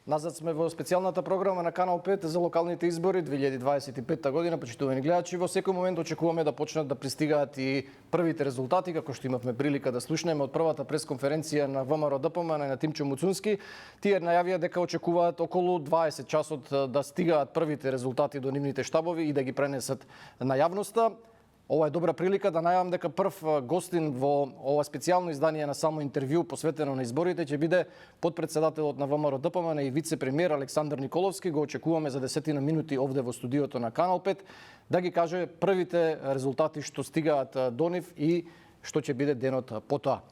Назад сме во специјалната програма на Канал 5 за локалните избори 2025 година. Почитувани гледачи, во секој момент очекуваме да почнат да пристигаат и првите резултати, како што имавме прилика да слушнеме од првата пресконференција на ВМРО-ДПМН на Тимчо Муцунски. Тие најавија дека очекуваат околу 20 часот да стигаат првите резултати до нивните штабови и да ги пренесат на јавноста. Ова е добра прилика да најавам дека прв гостин во ова специјално издание на само интервју посветено на изборите ќе биде подпредседателот на ВМРО-ДПМН и вице-премиер Александар Николовски. Го очекуваме за 10 минути овде во студиото на Канал 5 да ги каже првите резултати што стигаат до нив и што ќе биде денот потоа.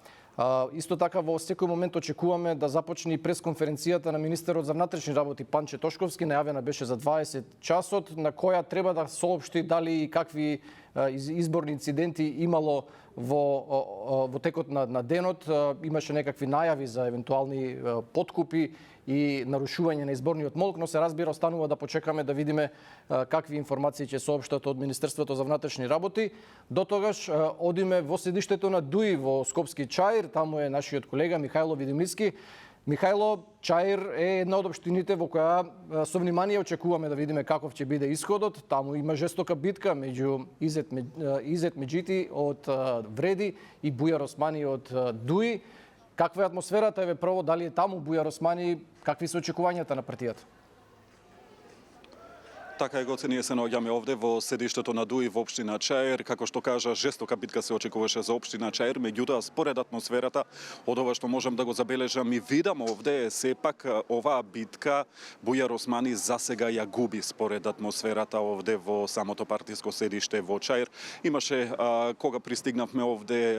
Исто така во секој момент очекуваме да започне и пресконференцијата на министерот за внатрешни работи Панче Тошковски, најавена беше за 20 часот, на која треба да соопшти дали и какви изборни инциденти имало во текот на денот. Имаше некакви најави за евентуални подкупи и нарушување на изборниот молк, но се разбира останува да почекаме да видиме какви информации ќе соопштат од Министерството за внатрешни работи. До тогаш одиме во седиштето на ДУИ во Скопски Чаир, таму е нашиот колега Михајло Видимиски. Михајло, Чаир е една од општините во која со внимание очекуваме да видиме каков ќе биде исходот. Таму има жестока битка меѓу Изет Меджити од Вреди и Бујар Османи од ДУИ. Каква е атмосферата, еве прво, дали е таму Бујар Османи, какви се очекувањата на партијата? Така е, Гоце, ние се наоѓаме овде во седиштето на ДУИ во општина Чаир. Како што кажа, жестока битка се очекуваше за општина Чаир, меѓутоа според атмосферата од ова што можам да го забележам и видам овде, сепак оваа битка Бујар Османи засега ја губи според атмосферата овде во самото партиско седиште во Чаир. Имаше кога пристигнавме овде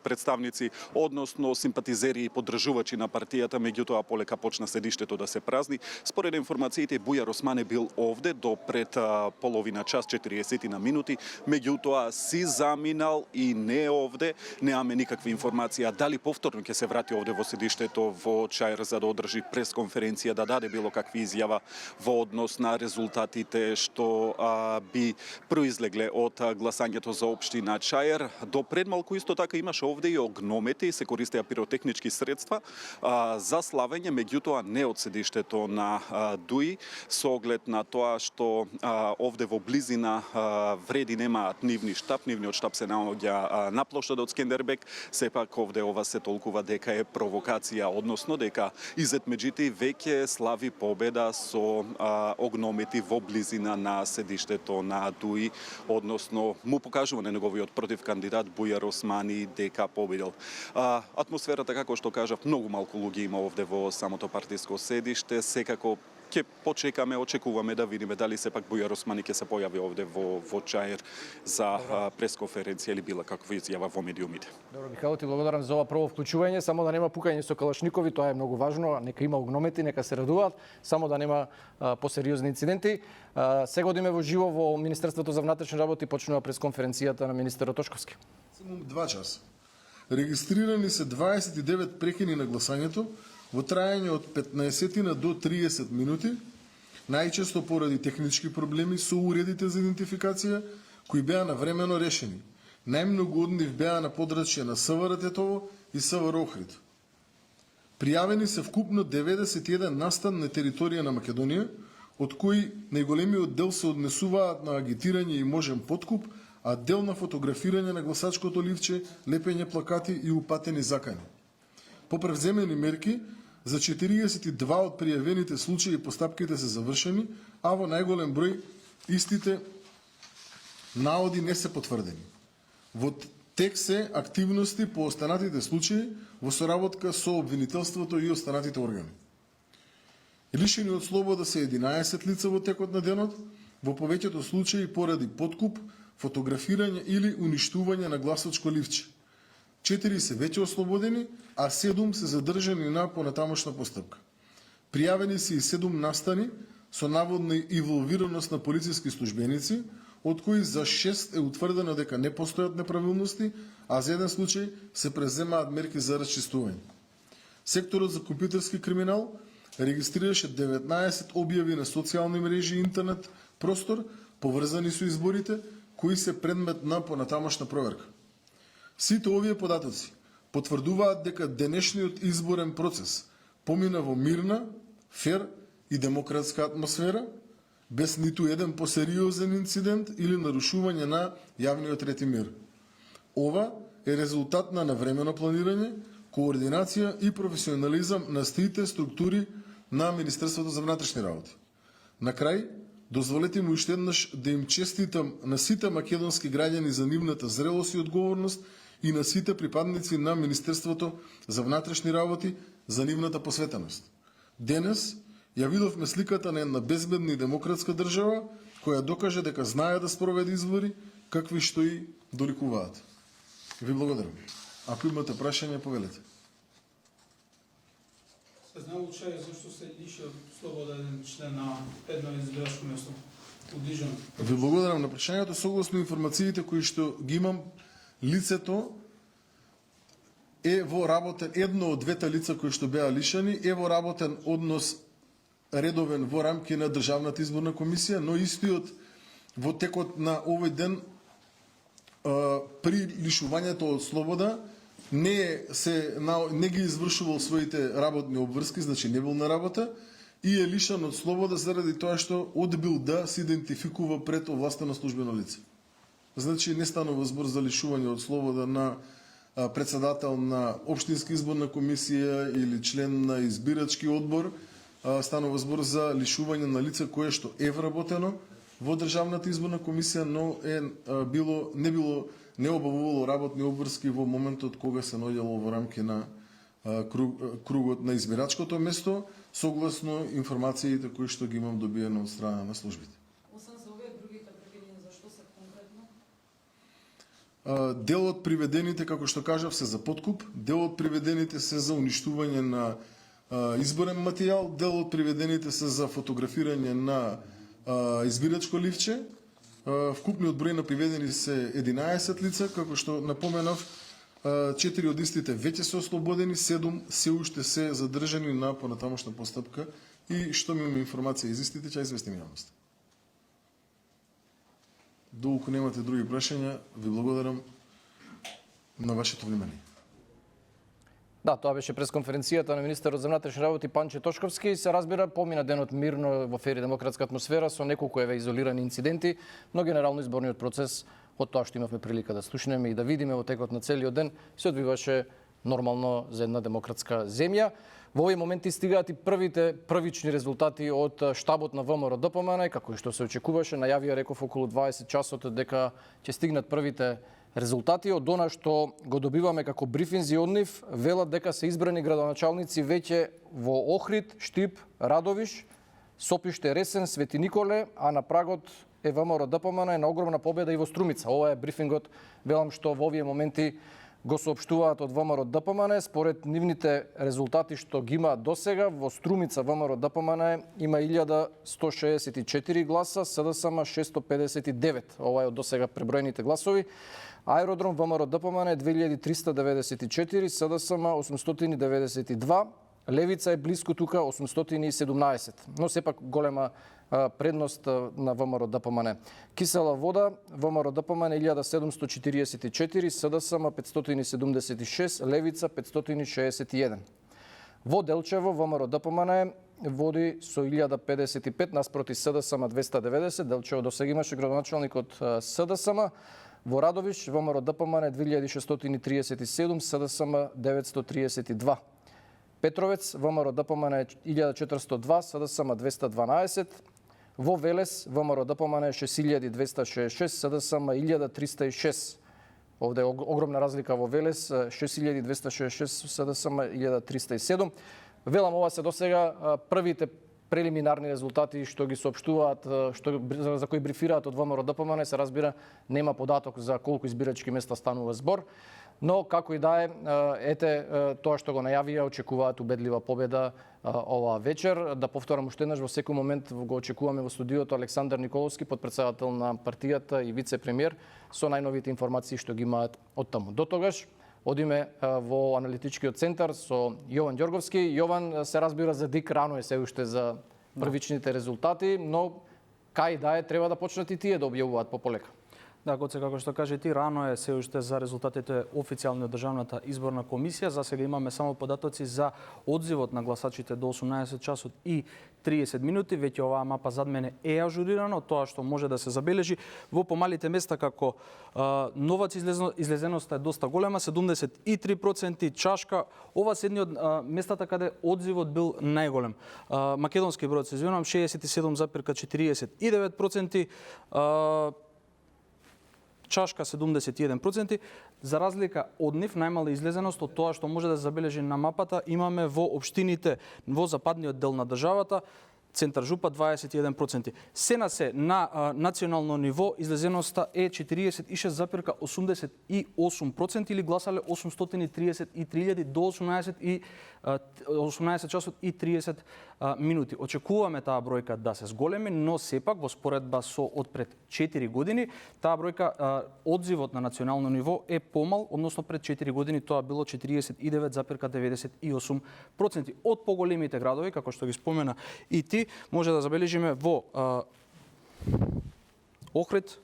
представници, односно симпатизери и поддржувачи на партијата, меѓутоа полека почна седиштето да се празни. Според информациите, Бујар Османи бил овде до пред половина час, 40 на минути, меѓутоа си заминал и не овде. Немаме никакви информации дали повторно ќе се врати овде во седиштето во Чаир за да одржи пресконференција, да даде било какви изјава во однос на резултатите што би произлегле од гласањето за општина Чаир. До пред малку исто така имаше овде и огномети и се користеа пиротехнички средства за славење, меѓутоа не од седиштето на ДУИ, со оглед на тоа што овде во близина Вреди немаат нивни штаб, нивниот штаб се наоѓа на плоштадот Скендербек, сепак овде ова се толкува дека е провокација, односно дека Изет Меджити веќе слави победа со огномети во близина на седиштето на ДУИ, односно му покажува на неговиот против кандидат Бујар Османи дека победил. Атмосферата, како што кажав, многу малку луѓе има овде во самото партиско седиште. Секако ќе почекаме, очекуваме да видиме дали сепак Бујар Османи ќе се појави овде во Чаир за пресконференција или била каква изјава во медиумите. Добро, Михајло, ти благодарам за ова прво вклучување, само да нема пукање со калашникови, тоа е многу важно, нека има огномети, нека се радуваат, само да нема посериозни инциденти. Сега одиме во живо во Министерството за внатрешни работи, почнува пресконференцијата на министерот Тошковски. 2 часа. Регистрирани се 29 прекини на гласањето во трајање од 15 до 30 минути, најчесто поради технички проблеми со уредите за идентификација кои беа навремено решени. Најмногу од нив беа на подрачје на СВР Тетово и СВР Охрид. Пријавени се вкупно 91 настан на територија на Македонија, од кои најголемиот дел се однесуваат на агитирање и можен подкуп, а дел на фотографирање на гласачкото ливче, лепење плакати и упатени закани. По превземени мерки, за 42 од пријавените случаи постапките се завршени, а во најголем број истите наоди не се потврдени. Во тек се активности по останатите случаи во соработка со обвинителството и останатите органи. Лишени од слобода се 11 лица во текот на денот, во повеќето случаи поради подкуп, фотографирање или уништување на гласачко ливче. 4 се веќе ослободени, а 7 се задржани на понатамошна постапка. Пријавени се и 7 настани со наводна инволвираност на полициски службеници, од кои за 6 е утврдено дека не постојат неправилности, а за еден случај се преземаат мерки за расчистување. Секторот за компјутерски криминал регистрираше 19 објави на социјални мрежи и интернет простор поврзани со изборите, кои се предмет на понатамошна проверка. Сите овие податоци потврдуваат дека денешниот изборен процес помина во мирна, фер и демократска атмосфера, без ниту еден посериозен инцидент или нарушување на јавниот ред и мир. Ова е резултат на навремено планирање, координација и професионализам на сите структури на Министерството за внатрешни работи. На крај, дозволете ми уште еднаш да им честитам на сите македонски граѓани за нивната зрелост и одговорност и на сите припадници на Министерството за внатрешни работи за нивната посветеност. Денес ја видовме сликата на една безбедна и демократска држава која докаже дека знае да спроведе избори какви што и доликуваат. Ви благодарам. Ако имате прашање, повелете. Се знае учај зашто се лиши од слобода еден член на едно избирачко место удвижено? Ви благодарам на прашањето. Согласно информациите кои што ги имам, лицето е во работен, едно од двете лица кои што беа лишени, е во работен однос редовен во рамки на Државната изборна комисија, но истиот во текот на овој ден при лишувањето од слобода не ги извршувал своите работни обврски, значи не бил на работа и е лишен од слобода заради тоа што одбил да се идентификува пред овластено службено лице. Значи не станува збор за лишување од слобода на председател на општинска изборна комисија или член на избирачки одбор, станува збор за лишување на лице кое што е вработено во Државната изборна комисија, но не обавувало работни обврски во моментот кога се наоѓало во рамки на кругот на избирачкото место, согласно информациите кои што ги имам добиено од страна на службите. Освен за овие другите приведени, зашто се конкретно? Дел од приведените, како што кажав, се за подкуп, дел од приведените се за уништување на изборен материјал, дел од приведените се за фотографирање на избирачко ливче. Вкупниот број на приведени се 11 лица, како што напоменав, 4 од истите веќе се ослободени, 7 се уште се задржани на понатамошна постапка и што ми имаме информација из истите, ќе известим јавноста. Доколку немате други прашања, ви благодарам на вашето внимание. Да, тоа беше пресконференцијата на министерот за внатрешни работи Панче Тошковски. Се разбира, помина денот мирно во фер и демократска атмосфера со неколку изолирани инциденти, но генерално изборниот процес од тоа што имавме прилика да слушнеме и да видиме во текот на целиот ден се одвиваше нормално за една демократска земја. Во овој моменти стигаат и првите првични резултати од штабот на ВМРО ДПМН, како и што се очекуваше, најавија реков околу 20 часот дека ќе стигнат првите резултати. Од она што го добиваме како брифинзи од нив, велат дека се избрани градоначалници веќе во Охрид, Штип, Радовиш, Сопиште, Ресен, Свети Николе, а на прагот е ВМРО ДПМН на огромна победа и во Струмица. Ова е брифингот, велам, што во овие моменти го соопштуваат од ВМРО ДПМН. Според нивните резултати што ги има досега, во Струмица ВМРО ДПМН има 1164 гласа, СДСМ 659. Ова е од досега преброените гласови. Аеродром ВМРО ДПМН 2394, СДСМ 892, Левица е близко тука 817, но сепак голема предност на ВМРО ДПМН. Кисела вода, ВМРО ДПМН 1744, СДСМ 576, Левица 561. Во Делчево ВМРО ДПМН води со 1055 наспроти СДСМ 290, Делчево досега имаше градоначалник од СДСМ. Во Радовиш ВМРО ДПМН 2637, СДСМ 932. Петровец ВМРО ДПМН 1402, СДСМ 212. Во Велес ВМРО ДПМН 6266, СДСМ 1306. Овде е огромна разлика во Велес, 6266, СДСМ 1307. Велам, ова се досега првите прелиминарни резултати што ги соопштуваат, за кои брифираат од ВМРО ДПМН, се разбира, нема податок за колку избирачки места станува збор, но како и да е, ете тоа што го најавија, очекуваат убедлива победа оваа вечер. Да повторам уште еднаш, во секој момент го очекуваме во студиото Александар Николовски, подпредседател на партијата и вице-премиер, со најновите информации што ги имаат од таму. До тогаш одиме во аналитичкиот центар со Јован Ѓорговски. Јован, се разбира, за дик рано е се уште за првичните резултати, но кај да е, треба да почнат и тие да објавуваат пополека. Да, Гоце, како што каже ти, рано е се уште за резултатите официјални од Државната изборна комисија. За сега имаме само податоци за одзивот на гласачите до 18 часот и 30 минути. Веќе оваа мапа зад мене е ажурирано, тоа што може да се забележи во помалите места како Новац излезеноста е доста голема, 73%, Чашка, ова се едни од местата каде одзивот бил најголем. Македонски Бројот, се извинувам, 67,49%, Чашка 71%. За разлика од нив, најмала излезеност од тоа што може да се забележи на мапата имаме во општините во западниот дел на државата, Центар Жупа 21%. Се на се на национално ниво излезеноста е 46,88% или гласале 833.000 до 18 часот и 30 минути. Очекуваме таа бројка да се зголеми, но сепак во споредба со од пред 4 години таа бројка одзивот на национално ниво е помал, односно пред 4 години тоа било 49,98%. Од поголемите градови, како што ги спомена и ти, може да забележиме во Охрид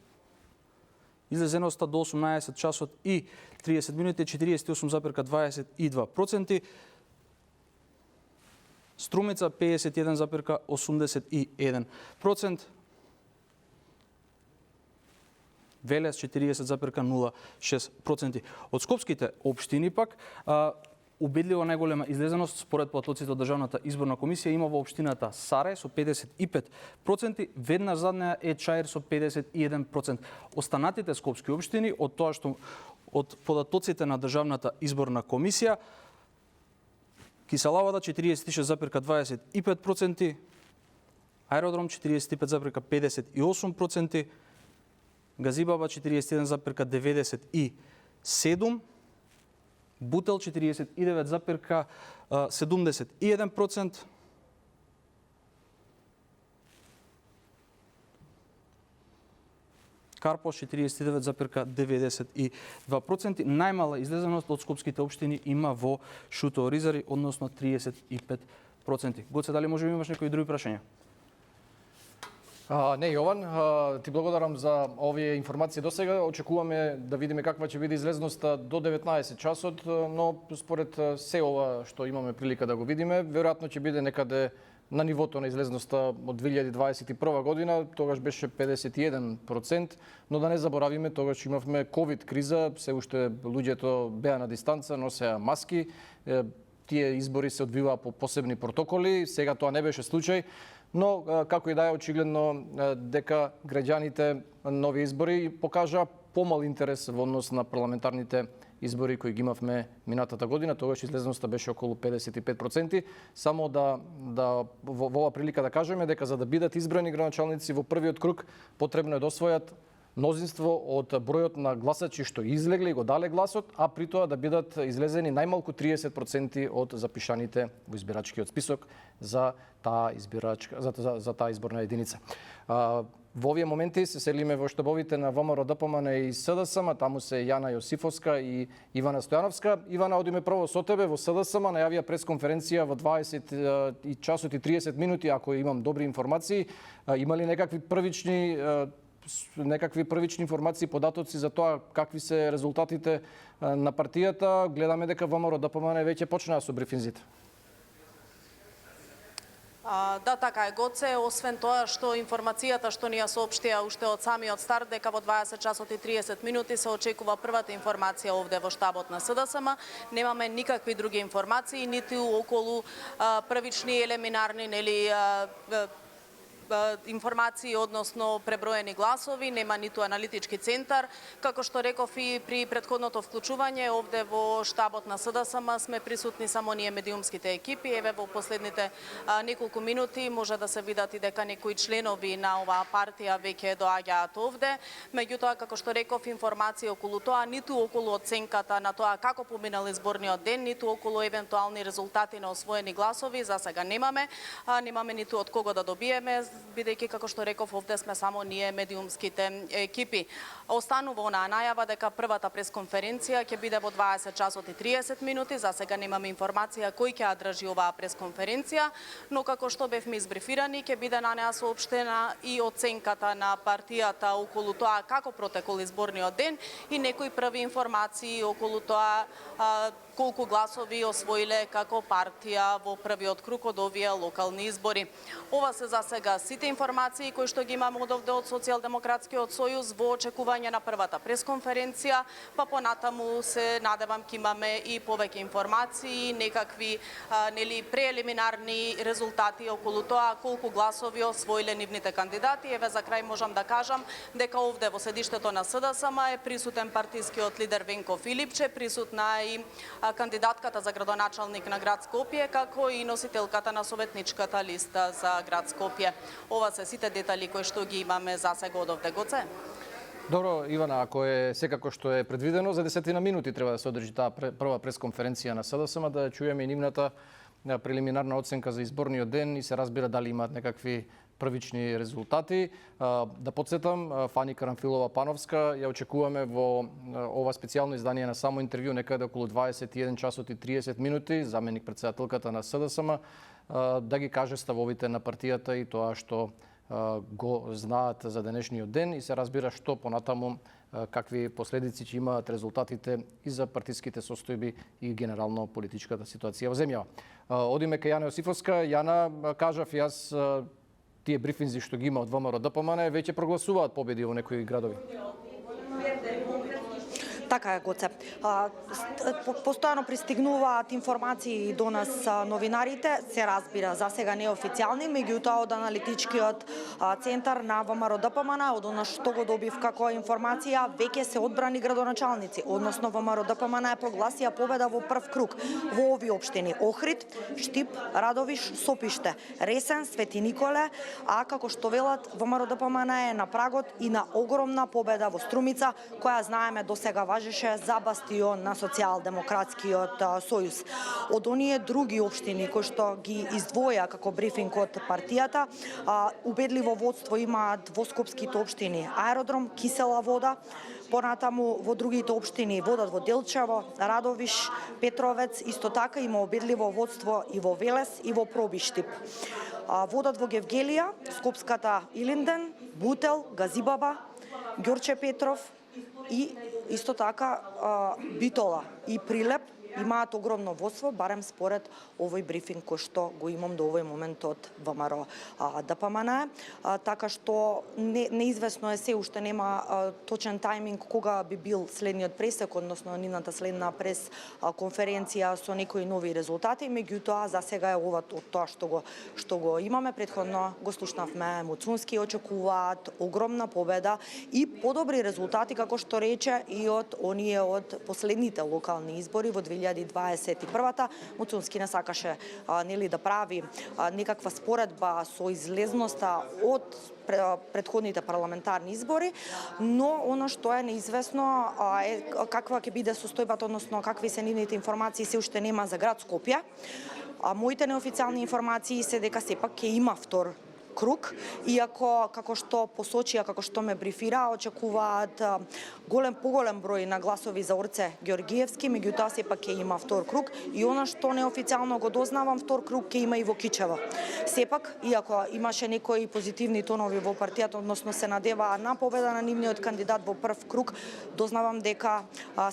излезеноста до 18 часот и 30 минути 48,22%, Струмица 51,81%, Велес 40,06%. Од скопските општини пак убедливо најголема излезеност според податлоците од Државната изборна комисија има во општината Саре со 55%, веднаш зад неа е Чаир со 51%. Останатите скопски општини од тоа што од податлоците на Државната изборна комисија Киселавада 46,25%, Аеродром 45,58%, Газибаба 41,97%, Бутел 49,71%, Карпош 49,92%. Најмала излезеност од скопските општини има во Шуто Оризари, односно 35%. Гоце, дали може би имаш некои други прашања? Не, Јован, ти благодарам за овие информации до сега. Очекуваме да видиме каква ќе биде излезноста до 19 часот, но според се ова што имаме прилика да го видиме, веројатно ќе биде некаде на нивото на излезноста од 2021 година, тогаш беше 51%, но да не заборавиме, тогаш имавме ковид криза, се уште луѓето беа на дистанца, носеа маски, тие избори се одвиваа по посебни протоколи, сега тоа не беше случај, но како и да е очигледно дека граѓаните нови избори покажаа помал интерес во однос на парламентарните избори кои ги имавме минатата година, тогаш излезеноста беше околу 55%. Само да во оваа прилика да кажеме дека за да бидат избрани градоначалници во првиот круг потребно е да освојат мнозинство од бројот на гласачи што излегле и го дале гласот, а при тоа да бидат излезени најмалку 30% од запишаните во избирачкиот список за таа изборна единица. Во овие моменти се селиме во штабовите на ВМРО ДПМН и СДСМ, таму се Јана Јосифовска и Ивана Стојановска. Ивана, одиме прво со тебе во СДСМ, најавија пресконференција во 20 часот и 30 минути, ако имам добри информации. Има ли некакви првични информации, податоци за тоа какви се резултатите на партијата? Гледаме дека ВМРО ДПМН веќе почнаа со брифинзите. Да, така е, Гоце. Освен тоа што информацијата што ни ја соопштија уште од самиот старт дека во 20 часот и 30 минути се очекува првата информација овде во штабот на СДСМ, немаме никакви други информации, ниту околу првични елеминарни информации, односно преброени гласови, нема ниту аналитички центар. Како што реков и при претходното вклучување, овде во штабот на СДСМ сме присутни само ние медиумските екипи. Еве во последните неколку минути може да се видат и дека некои членови на оваа партија веќе доаѓаат овде. Меѓутоа, како што реков, информации околу тоа, ниту околу оценката на тоа како поминал изборниот ден, ниту околу евентуални резултати на освоени гласови, за сега немаме. Немаме ниту од кого да добиеме бидејќи како што реков овде сме само ние медиумските екипи. Останува онаа најава дека првата пресконференција ќе биде во 20 часот и 30 минути. За сега немаме информација кој ќе ја држи оваа пресконференција, но како што бевме избрифирани ќе биде на неа соопштена и оценката на партијата околу тоа како протекол изборниот ден и некои први информации околу тоа колку гласови освоиле како партија во првиот круг од овие локални избори. Ова се за сега сите информации кои што ги имаме од овде од Социјалдемократскиот сојуз во очекување на првата пресконференција, па понатаму се надевам ќе имаме и повеќе информации, некакви преелиминарни резултати околу тоа колку гласови освоиле нивните кандидати. Еве за крај можам да кажам дека овде во седиштето на СДСМ е присутен партискиот лидер Венко Филипче, присутна и кандидатката за градоначалник на град Скопје, како и носителката на советничката листа за град Скопје. Ова се сите детали кои што ги имаме за сега од овде. Гоце? Добро, Ивана, ако е секако што е предвидено, за 10 минути треба да се одржи таа прва пресконференција на СДСМ, да чуеме и нивната прелиминарна оценка за изборниот ден и се разбира дали имаат некакви првични резултати. Да подсетам, Фани Карамфилова Пановска ја очекуваме во ова специјално издание на само интервју некаде околу 21 часот и 30 минути, заменик председателката на СДСМ, да ги каже ставовите на партијата и тоа што го знаат за денешниот ден и се разбира што понатаму какви последици ќе имаат резултатите и за партиските состојби и генерално политичката ситуација во земјава. Одиме кај Јана Јосифовска. Јана, кажав јас, тие брифинзи што ги има од ВМРО ДПМН веќе прогласуваат победи во некои градови. Така е, Гоце. Постојано пристигнуваат информации до нас новинарите, се разбира, за сега неофицијални, меѓутоа од аналитичкиот центар на ВМРО ДПМН, од она што го добив како информација, веќе се одбрани градоначалници, односно ВМРО ДПМН е прогласија победа во прв круг во овие општини: Охрид, Штип, Радовиш, Сопиште, Ресен, Свети Николе, а како што велат, ВМРО ДПМН е на прагот и на огромна победа во Струмица, која знаеме до сега важеше за бастион на Социјалдемократскиот сојуз. Од оние други општини кои што ги издвоја како брифинг од партијата, убедливо водство имаат во скопските општини Аеродром, Кисела вода, понатаму во другите општини водат во Делчево, Радовиш, Петровец, исто така има убедливо водство и во Велес и во Пробиштип. Водат во Гевгелија, Скопската Илинден, Бутел, Газибаба, Ѓорче Петров и исто така Битола и Прилеп имаат огромно водство, барем според овој брифинг кој што го имам до овој момент од ВМРО ДПМН. Така што неизвестно е, се уште нема точен тајминг кога би бил следниот пресек, односно нивната следна прес конференција со некои нови резултати, меѓутоа за сега е ова од тоа што го имаме. Претходно го слушнавме, Муцунски очекуваат огромна победа и подобри резултати, како што рече и од оние од последните локални избори во 2021-та. Муцунски не сакаше да прави некаква споредба со излезноста од претходните парламентарни избори, но она што е неизвестно е каква ќе биде состојбата, односно какви се нивните информации, се уште нема за град Скопје. Моите неофицијални информации се дека сепак ќе има втор круг, иако како што посочија, како што ме брифира, очекуваат поголем број на гласови за Орце Ѓоргиевски, меѓутоа сепак ќе има втор круг и она што неофицијално го дознавам, втор круг ќе има и во Кичево. Сепак, иако имаше некои позитивни тонови во партијата, односно се надеваа на победа на нивниот кандидат во прв круг, дознавам дека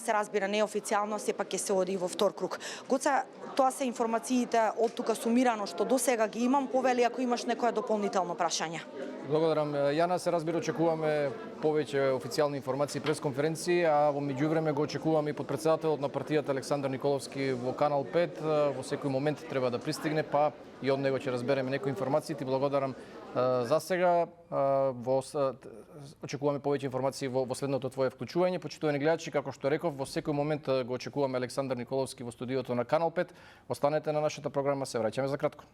се разбира неофицијално сепак ќе се оди во втор круг. Гоце, тоа се информациите од тука сумирано што до сега ги имам, повели ако имаш некоја дополнително прашање. Благодарам. Јана, се разбира, очекуваме повеќе официјални информации през конференции, а во меѓувреме го очекуваме и подпредседателот на партијата Александар Николовски во Канал 5. Во секој момент треба да пристигне, па и од него ќе разбереме некои информации. Ти благодарам за сега. Очекуваме повеќе информации во следното твое вклучување. Почитувани гледачи, како што реков, во секој момент го очекуваме Александар Николовски во студиото на Канал 5. Останете на нашата програма, се враќаме за кратко.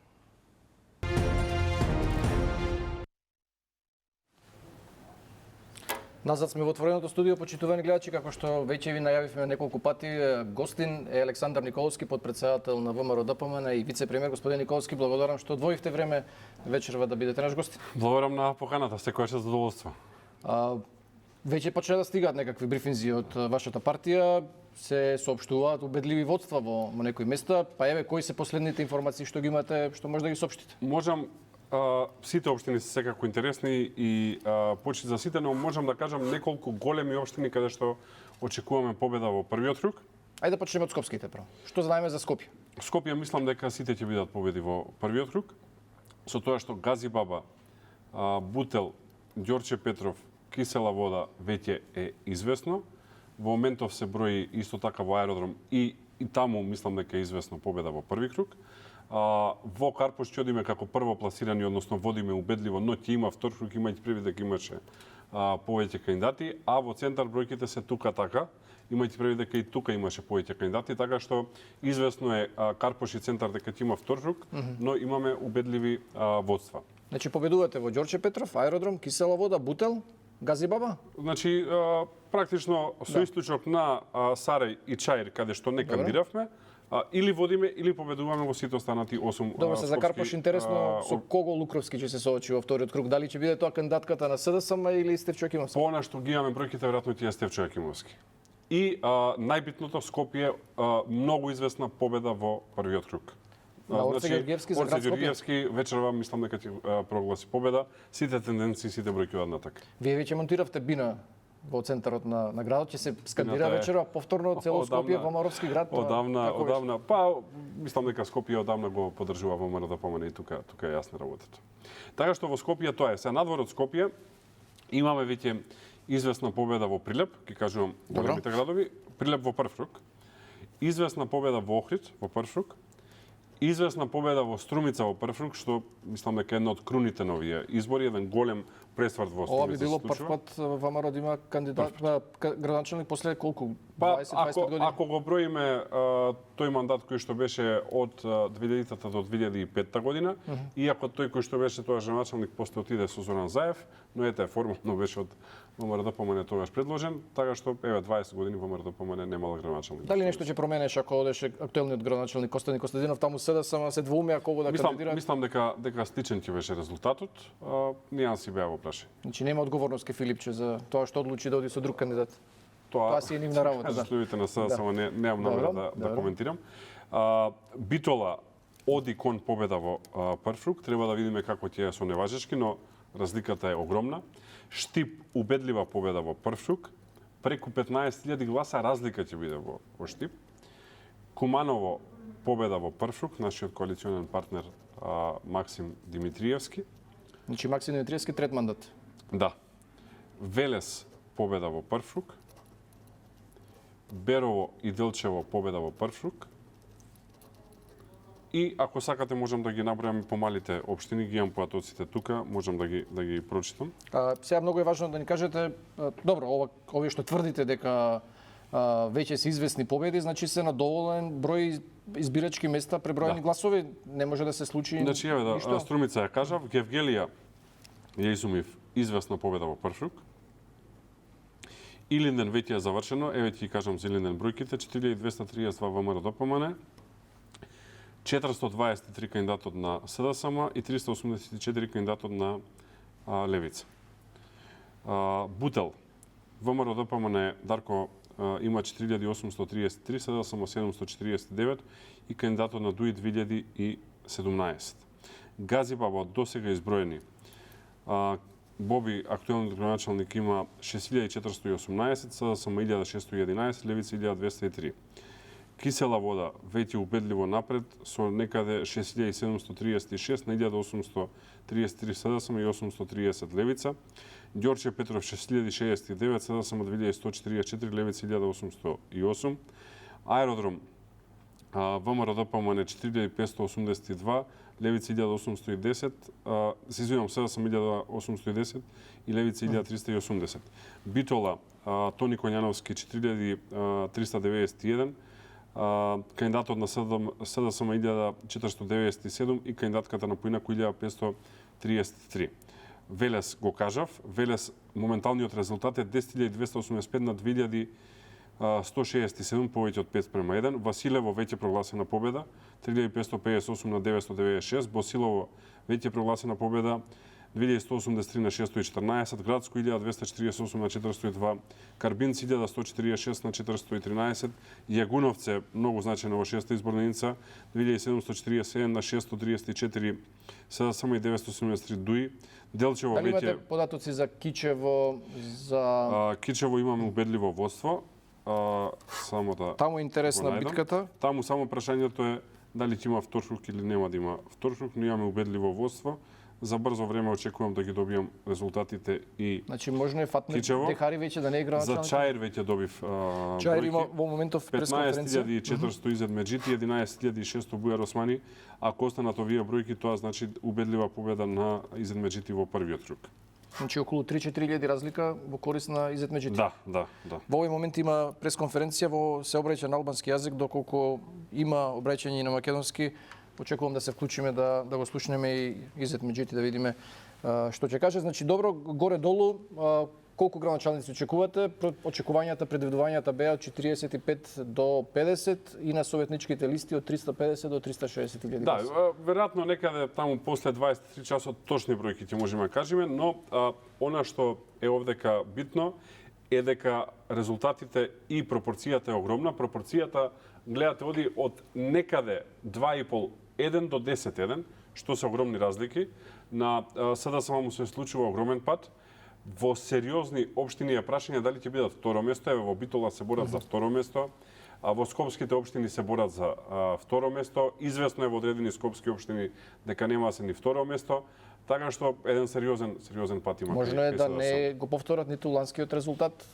Назад сме во отвореното студио, почитувани гледачи, како што веќе ви најавивме неколку пати, гостин е Александар Николовски, подпредседател на ВМРО ДПМН и вице-премиер. Господин Николовски, благодарам што одвоивте време вечерва да бидете наш гостин. Благодарам на поканата, секојаш задоволство. Веќе почна да стигаат некакви брифинзи од вашата партија, се соопштуваат убедливи водства во некои места, па еве кои се последните информации што ги имате, што може да ги соопштите? Можам сите општини се секако интересни и почти за сите, но можам да кажам неколку големи општини каде што очекуваме победа во првиот круг. Ајде да почнеме од скопските прво. Што знаеме за Скопје? Скопје мислам дека сите ќе бидат победи во првиот круг. Со тоа што Гази Баба, Бутел, Ѓорче Петров, Кисела вода веќе е известно. Во моментов се брои исто така во аеродром и таму мислам дека е известно победа во први круг. Во Карпош ќе одиме како прво пласирани, односно водиме убедливо, но ќе има втор круг, имајќи предвид дека имаше повеќе кандидати, а во центар бројките се тука така, имајќи предвид дека и тука имаше повеќе кандидати, така што известно е Карпош и центар дека ќе има втор круг, но имаме убедливи водства. Значи победувате во Ѓорче Петров, аеродром, Кисела вода, Бутел, Гази Баба? Значи, практично со исклучок на Сарај и Чаир, каде што не кандидиравме, или водиме, или победуваме во сите останати 8 Добро, се за Карпош интересно со кого Лукровски ќе се соочи во вториот круг? Дали ќе биде тоа кандидатката на СДСМ или Стефчо Јакимовски? По она што ги имаме бројките, веројатно ти е Стефчо Јакимовски. И најбитното, Скопје многу известна победа во првиот круг. На Орце Ѓорѓевски за град Скопје? Ѓорѓевски вечерва мислам дека ќе прогласи победа. Сите тенденции, сите бројки одна така. Вие веќе монтиравте бина во центарот на градот, ќе се скандира вечерва повторно цело Скопје, ВМРО-вски град. Одавна, па мислам дека Скопје одавна го поддржува ВМРО да помине и тука е јасна работата. Така што во Скопје тоа е. Се надвор од Скопје имаме веќе известна победа во Прилеп, ќе кажувам големите градови, Прилеп во прв круг. Известна победа во Охрид во прв круг. Известна победа во Струмица во прв круг, што мислам дека е една од круните на овие избори, еден голем пресврт во Струмица. Ова би било прв пат ВМРО да има кандидат градоначалник после колку? 20-25 години? Ако го броиме тој мандат кој што беше од 2000-та до 2005 година, иако тој кој што беше тоа градоначалник после отиде со Зоран Заев, но ете формално беше од ВМРО ДПМН тогаш предложен, така што еве 20 години ВМРО ДПМН немала градоначалник. Дали нешто ќе променеш ако одеше актуелниот градоначалник Костадин Костадинов, таму СДСМ се двоумеа кого да кандидира? Мислам дека сличен ќе беше резултатот. Нијанси беа во прашање. Значи нема одговорност ке Филипче за тоа што одлучи да оди со друг кандидат. Тоа си е нивна работа. Кажеш луѓето на СДСМ, немам намера да коментирам. Битола оди кон победа во прв круг, треба да видиме како ќе е со Неважешки, но разликата е огромна. Штип убедлива победа во прв круг, преку 15.000 гласа разлика ќе биде во Штип. Куманово победа во прв круг, нашиот коалиционен партнер Максим Димитриевски. Значи Максим Димитриевски трет мандат. Да. Велес победа во прв круг. Берово и Делчево победа во прв круг. И ако сакате можам да ги набројам помалите општини, ги имам поатоците тука, можам да ги прочитам. Сега многу е важно да ни кажете, добро, овие што тврдите дека веќе се известни победи, значи се на доволен број избирачки места преброени гласови, не може да се случи ништо. Значи еве Струмица ја кажав, Гевгелија ја изумив известна победа во прв круг. Илинден веќе е завршено, еве ќе кажам за Илинден бројките, 4232 ВМРО ДПМН, 423 кандидатот на СДСМ и 384 кандидатот на Левица. Бутел, ВМРО ДПМН Дарко има 4833, СДСМ 749 и кандидатот на ДУИ 2017. Гази Баба досега изброени. Боби, актуелниот градоначалник, има 6418, СДСМ 1611, Левица 1203. Кисела вода веќе убедливо напред со некаде 6736 на 1833 СДСМ и 830 Левица. Ѓорче Петров 6069, СДСМ 2144, Левица 1808. Аеродром ВМРО ДПМН 4582, Левица 1810, се извинувам, СДСМ 1810 и Левица 1380. Битола Тони Коњановски 4391, кандидатот на СДСМ 1497 и кандидатката на Поинако 1533. Велес го кажав. Велес моменталниот резултат е 10.285 на 2.167, повеќе од 5:1. Василево веќе прогласена победа, 3.558 на 996. Босилово веќе прогласена победа, 2183 на 614, Градско 1248 на 402, Карбинци 1146 на 413, Јагуновце многу значено во 6-та изборна единица 2747 на 634, СДСМ и 973 Дуи, Делчево Дали имате веќе податоци за Кичево, за Кичево имаме убедливо водство. Само да таму е интересна го најдам. битката? Таму само прашањето е дали ќе има втор круг или нема да има втор круг, но имаме убедливо водство. За брзо време очекувам да ги добијам резултатите и Значи можно е Фатме Кичево. Дехари веќе да не игра за началник? Чаир веќе добив Чаир бројки. има во моментов пресконференција. 15.400 Изет Меджити, 11.600 Бујар Османи. Ако останат овие бројки, тоа значи убедлива победа на Изет Меджити во првиот круг. Значи околу 3-4 илјади разлика во корист на Изет Меджити. Да. Во овој момент има пресконференција, се обраќа на албански јазик, доколку има обраќање и на македонски. Очекувам да се вклучиме да го слушнеме и Изет Меджити да видиме што ќе каже. Значи добро, горе-долу, колку градоначалници очекувате? Очекувањата, предвидувањата беа од 45 до 50 и на советничките листи од 350 до 360 илјади. Да, веројатно некаде таму после 23 часот точни бројки ќе можеме да кажеме, но она што е овдека битно е дека резултатите и пропорцијата е огромна. Пропорцијата, гледате, оди од некаде 2,5-1 до 10-1, што се огромни разлики. На СДСМ му се случува огромен пат. Во сериозни општини е прашање дали ќе бидат второ место. Еве во Битола се борат за второ место, а во скопските општини се борат за второ место. Известно е во одредени скопски општини дека нема се ни второ место. Така што еден сериозен пат има. Можно е да не го повторат ниту ланскиот резултат.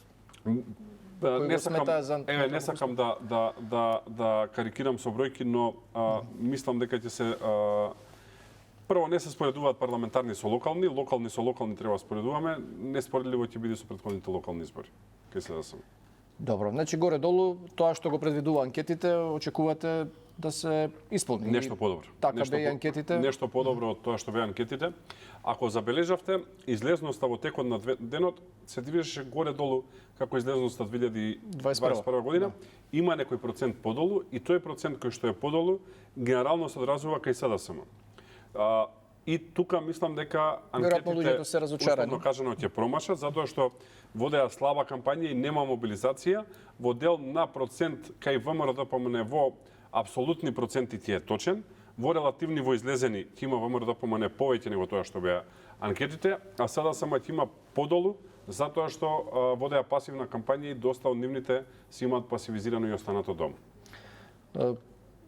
Не сакам да карикирам со бројки, но мислам дека ќе се прво не се споредуваат парламентарни со локални, локални со локални треба споредуваме, неспоредливо ќе биде со претходните локални избори. Кај се да сум. Добро, значи горе-долу тоа што го предвидува анкетите, очекувате да се исполни. Нешто подобро. Така бе и анкетите. Нешто подобро од тоа што беа анкетите. Ако забележавте, излезноста во текот на денот се движеше горе-долу како излезноста 2021 година. Има некој процент подолу и тој процент кој што е подолу генерално се одразува кај СДСМ. И тука мислам дека анкетите се разочарани. условно кажано ќе промашат затоа што водеа слаба кампања и нема мобилизација. Во дел на процент кај ВМРО-ДПМН во апсолутни проценти ти е точен, во релативни во излезени ќе има ВМРО-ДПМН повеќе него тоа што беа анкетите, а сега само ќе има подолу затоа што водеа пасивна кампања и доста од нивните си имаат пасивизирано и останато дом.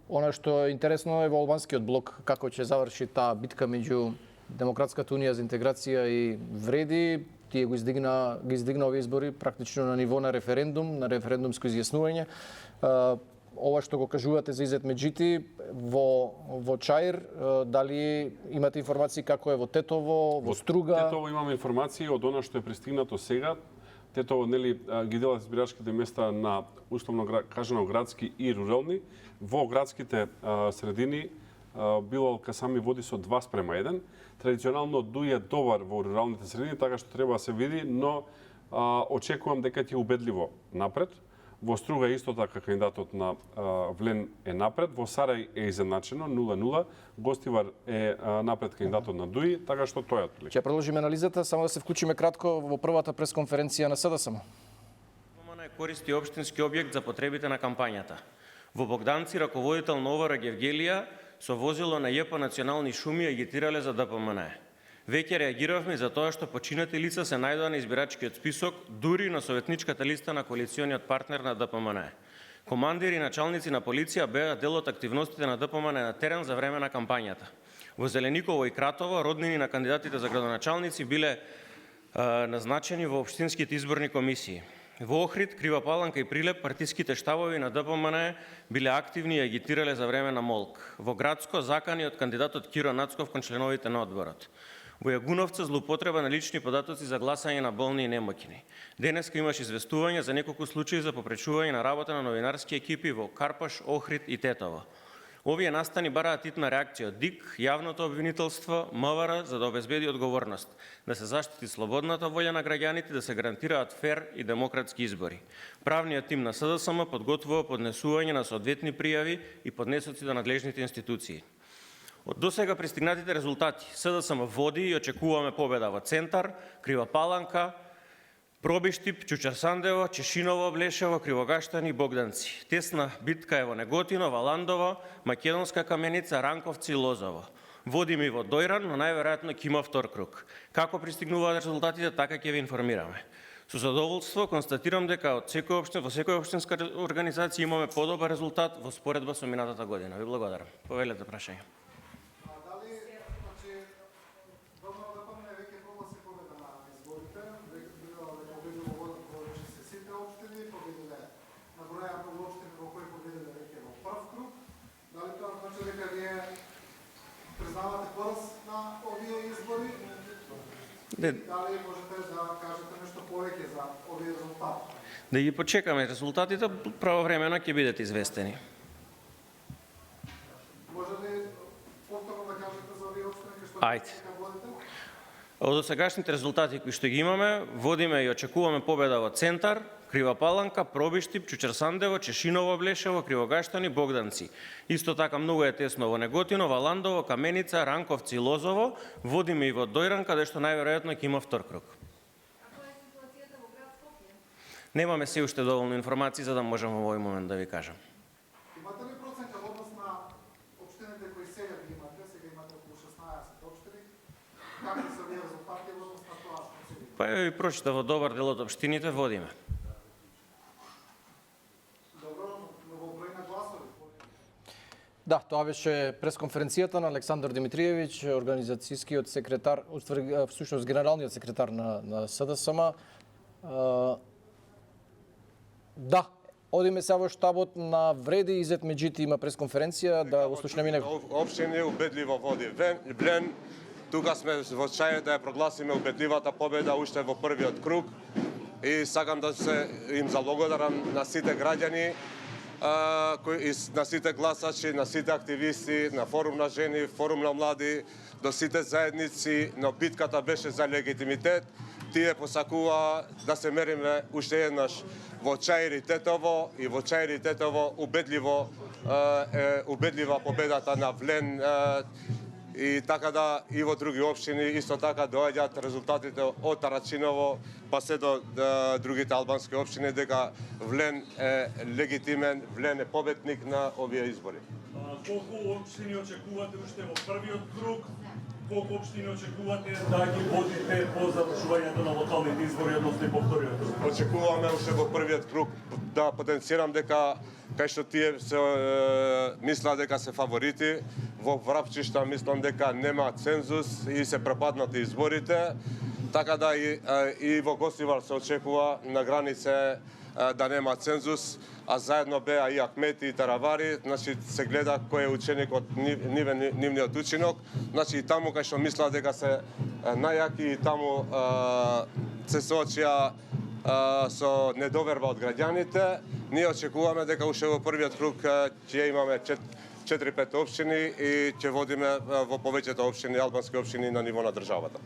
Она што е интересно е во албанскиот блок како ќе заврши таа битка меѓу Демократската унија за интеграција и Вреди. Тие ги издигна овие избори практично на ниво на референдумско изјаснување. Ова што го кажувате за Изет Меджити во Чаир, дали имате информации како е во Тетово, во Струга? Во Тетово имаме информации од она што е пристигнато сега. Тетово ги делат избирачките места на условно кажано градски и рурални. Во градските средини Билал Касами води со 2:1. Традиционално Дуи е добар во руралните средини, така што треба да се види, но очекувам дека ќе убедливо напред. Во Струга исто така кандидатот на Влен е напред, во Сарај е изедначено 0:0, Гостивар е напред кандидатот на Дуи, така што тоа е отприлика. Ќе продолжиме анализата, само да се вклучиме кратко во првата пресконференција на СДСМ. ДПМН користи општински објект за потребите на кампањата. Во Богданци раководител на ОВР Гевгелија со возило на ЈП Национални шуми агитирале за ДПМН. Веќе реагиравме за тоа што починати лица се најдоа на избирачкиот список, дури на советничката листа на коалициониот партнер на ДПМН. Командири и началници на полиција беа дел од активностите на ДПМН на терен за време на кампањата. Во Зелениково и Кратово роднини на кандидатите за градоначалници биле назначени во општинските изборни комисии. Во Охрид, Крива Паланка и Прилеп партиските штабови на ДПМН биле активни и агитирале за време на молк. Во Градско закани од кандидатот Киро Нацков кон членовите на одборот. Во Јагуновце злоупотреба на лични податоци за гласање на болни и немоќни. Денеска имаш известување за неколку случаи за попречување на работа на новинарски екипи во Карпаш, Охрид и Тетово. Овие настани бараат итна реакција од ДИК, јавното обвинителство, МВР за да обезбеди одговорност, да се заштити слободната волја на граѓаните, да се гарантираат фер и демократски избори. Правниот тим на СДСМ подготвува поднесување на соодветни пријави и поднесоци до надлежните институции. Од досега пристигнатите резултати, СДСМ води и очекуваме победа во Центар, Крива Паланка, Пробиштип, Чучар Сандево, Чешиново, Блешево, Кривогаштани, Богданци. Тесна битка е во Неготино, Валандово, Македонска Каменица, Ранковци и Лозово. Водиме и во Дојран, но најверојатно ќе има втор круг. Како пристигнуваат резултатите, така ќе ви информираме. Со задоволство констатирам дека во секоја општинска организација имаме подобар резултат во споредба со минатата година. Ви благодарам. Повелете прашање. Признавате пораз на овие избори? Дали можете да кажете нешто повеќе за овие резултати? Да ги почекаме резултатите, правовремено ќе бидат известени. Може ли повторно да кажете за овие општини што Ајде. водите? Од досегашните резултати кои што ги имаме, водиме и очекуваме победа во Центар, Крива Паланка, Пробиштип, Чучар Сандево, Чешиново, Блешево, Кривогаштани, Богданци. Исто така многу е тесно во Неготино, Валандово, Каменица, Ранковци и Лозово. Водиме и во Дојран, каде што најверојатно ќе има втор круг. Немаме се уште доволно информации за да можам во овој момент да ви кажам. Имате ли проценка во однос на општините кои сега ги имате? Сега имате околу 16 општини. Какви се овие резултати во однос на тоа што се види? Па ја ви прочита во добар дел од општините водиме. Да, тоа беше пресконференцијата на Александар Димитриевиќ, организацијскиот секретар, всушност генералниот секретар на СДСМ. Да, одиме сега во штабот на Вреди, Изет Меджити има пресконференција, да го слушнеме него. Општини убедливо води Блен. Тука сме во Чаир да ја прогласиме убедливата победа уште во првиот круг. И сакам да се им заблагодарам на сите граѓани, на сите гласачи, на сите активисти, на Форум на жени, Форум на млади, до сите заедници, но битката беше за легитимитет. Тие посакува да се мериме уште еднаш во Чаир и Тетово, и во Чаир и Тетово убедлива победата на Влен, и така да и во други општини исто така доаѓаат резултатите од Тарачиново па се до другите албански општини дека Влен е легитимен, Влен е победник на овие избори. Колку општини очекувате уште во првиот круг? Колку општини очекувате да ги водите по завршувањето на локалните избори, односно по вториот круг? Очекуваме уште во првиот круг да потенцирам дека кај што тие се мислат дека се фаворити, во Врапчишта мислам дека нема цензус и се препаднати изборите, така да и во Гостивар се очекува на границе да нема цензус, а заедно беа и Ахмети и Таравари, значи се гледа кој е ученикот нивниот ученок, значи и таму кај што мислат дека се најаки, и таму се соочија со недоверба од граѓаните. Ние очекуваме дека уште во првиот круг ќе имаме 4-5 општини и ќе водиме во повеќето општини, албански општини на ниво на државата.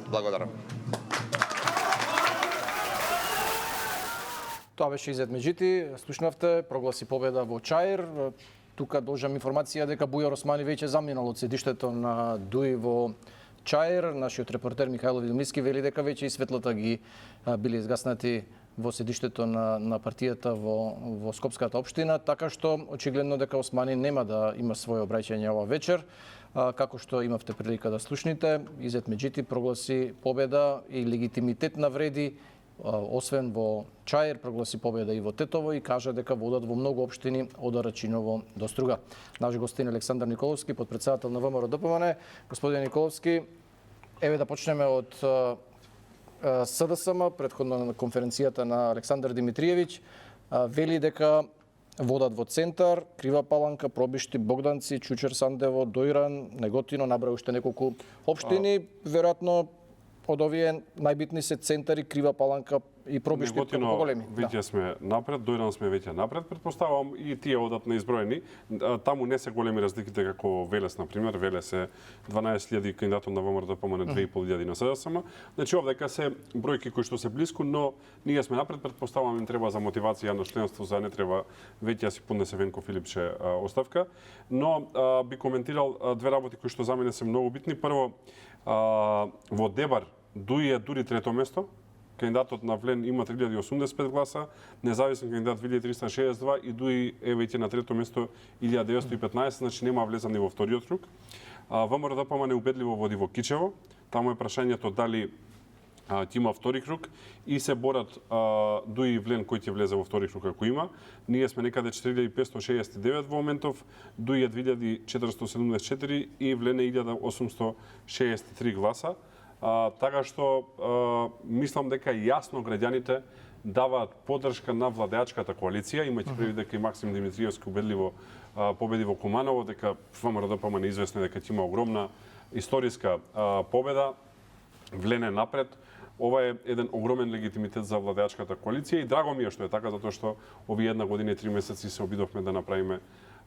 Благодарам. Тоа беше Изет Меджити, слушнавте, прогласи победа во Чаир. Тука должам информација дека Бујар Османи веќе заминал од седиштето на ДУИ во Чаир. Нашиот репортер Михајло Видомлиски вели дека веќе и светлата ги биле изгаснати во седиштето на партијата во Скопската општина, така што очигледно дека Османи нема да има своје обраќање ова вечер. Како што имавте прилика да слушните, Изет Меджити прогласи победа и легитимитет на Вреди, освен во Чаир, прогласи победа и во Тетово и кажа дека водат во многу општини од Арачиново до Струга. Наш гостин Александар Николовски, подпредседател на ВМРО ДПМН. Господин Николовски, еве да почнеме од СДСМ, предходно на конференцијата на Александар Димитриевиќ, вели дека водат во Центар, Крива Паланка, Пробишти, Богданци, Чучер Сандево, Дојран, Неготино, набра уште неколку општини, веројатно од овие најбитни се Центари, Крива Паланка и Пробишти поголеми. Веќе сме напред, дојден сме веќе напред, предпоставувам и тие одат на изброени. Таму не се големи разликите како Велес, например. Велес е 12.000 кандидатот на ВМРО ДПМН 2.500 на СДСМ. Значи овдека се бројки кои што се блиску, но ние сме напред, предпоставувам им треба за мотивација на членство, за не треба веќе си поднесе Венко Филипче оставка. Но би коментирал две работи кои што за мене се многу битни. Прво, во Дебар Дуи е дури трето место. Кандидатот на Влен има 3085 гласа, независен кандидат 1362 и Дуи е веќе на трето место 1915, значи нема влезани во вториот круг. ВМРО ДПМН убедливо води во Кичево. Таму е прашањето дали ќе има втори круг и се борат Дуи и Влен кој ќе влезе во втори круг ако има. Ние сме некаде 4569 во моментов, Дуи е 2474 и Влен е 1863 гласа. Така што мислам дека јасно граѓаните даваат поддршка на владеачката коалиција, имајќи предвид дека и Максим Димитриевски убедливо победи во Куманово, дека ВМРО ДПМН е известно дека ќе има огромна историска победа, Влене напред. Ова е еден огромен легитимитет за владеачката коалиција и драго ми е што е така, затоа што овие 1 година и 3 месеци се обидовме да направиме